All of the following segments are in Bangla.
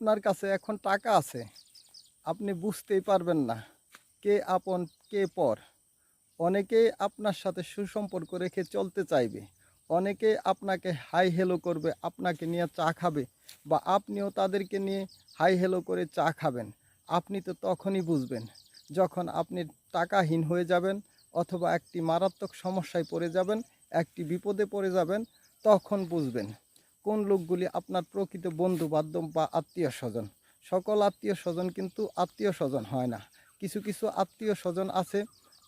আপনার কাছে এখন টাকা আছে, আপনি বুঝতেই পারবেন না কে আপন কে পর। অনেকেই আপনার সাথে সুসম্পর্ক রেখে চলতে চাইবে, অনেকেই আপনাকে হাই হেলো করবে, আপনাকে নিয়ে চা খাবে, বা আপনিও তাদেরকে নিয়ে হাই হেলো করে চা খাবেন। আপনি তো তখনই বুঝবেন যখন আপনি টাকাহীন হয়ে যাবেন, অথবা একটি মারাত্মক সমস্যায় পড়ে যাবেন, একটি বিপদে পড়ে যাবেন। তখন বুঝবেন কোন লোকগুলি আপনার প্রকৃত বন্ধু বান্ধব বা আত্মীয় স্বজন। সকল আত্মীয় স্বজন কিন্তু আত্মীয় স্বজন হয় না। কিছু কিছু আত্মীয় স্বজন আছে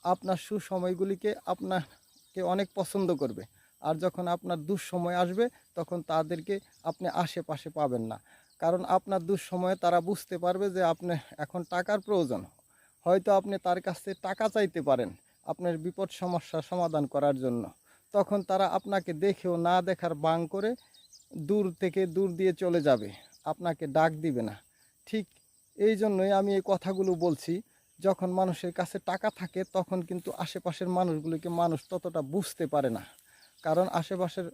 আপনার সুসময়গুলিকে আপনাকে অনেক পছন্দ করবে, আর যখন আপনার দুঃসময় আসবে তখন তাদেরকে আপনি আশেপাশে পাবেন না। কারণ আপনার দুঃসময়ে তারা বুঝতে পারবে যে আপনার এখন টাকার প্রয়োজন। হয়তো আপনি তার কাছে টাকা চাইতে পারেন আপনার বিপদ সমস্যার সমাধান করার জন্য। তখন তারা আপনাকে দেখেও না দেখার ভান করে দূর দিয়ে চলে যাবে, আপনাকে ডাক দিবে না। ঠিক এই জন্যই আমি এই কথাগুলো বলছি। যখন মানুষের কাছে টাকা থাকে তখন কিন্তু আশেপাশের মানুষগুলিকে মানুষ ততটা বুঝতে পারে না। কারণ আশেপাশের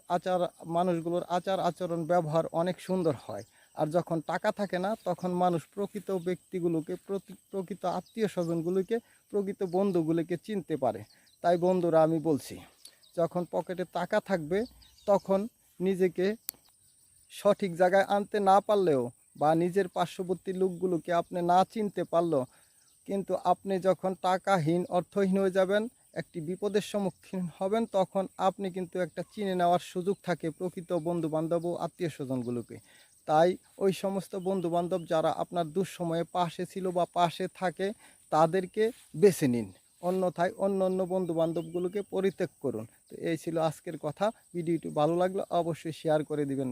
মানুষগুলোর আচার আচরণ ব্যবহার অনেক সুন্দর হয়। আর যখন টাকা থাকে না তখন মানুষ প্রকৃত ব্যক্তিগুলোকে, প্রকৃত আত্মীয় স্বজনগুলিকে, প্রকৃত বন্ধুগুলিকে চিনতে পারে। তাই বন্ধুরা, আমি বলছি, যখন পকেটে টাকা থাকবে তখন নিজেকে সঠিক জায়গায় আনতে না পারলেও, বা নিজের পার্শ্ববর্তী লোকগুলোকে আপনি না চিনতে পারলেও, কিন্তু আপনি যখন টাকাহীন অর্থহীন হয়ে যাবেন, একটি বিপদের সম্মুখীন হবেন, তখন আপনি কিন্তু একটা চিনে নেওয়ার সুযোগ থাকে প্রকৃত বন্ধুবান্ধব ও আত্মীয় স্বজনগুলোকে। তাই ওই সমস্ত বন্ধুবান্ধব যারা আপনার দুঃসময়ে পাশে ছিল বা পাশে থাকে তাদেরকে বেছে নিন, অন্যথায় অন্য অন্য বন্ধুবান্ধবগুলোকে পরিত্যাগ করুন। তো এই ছিল আজকের কথা। ভিডিওটি ভালো লাগলে অবশ্যই শেয়ার করে দিবেন।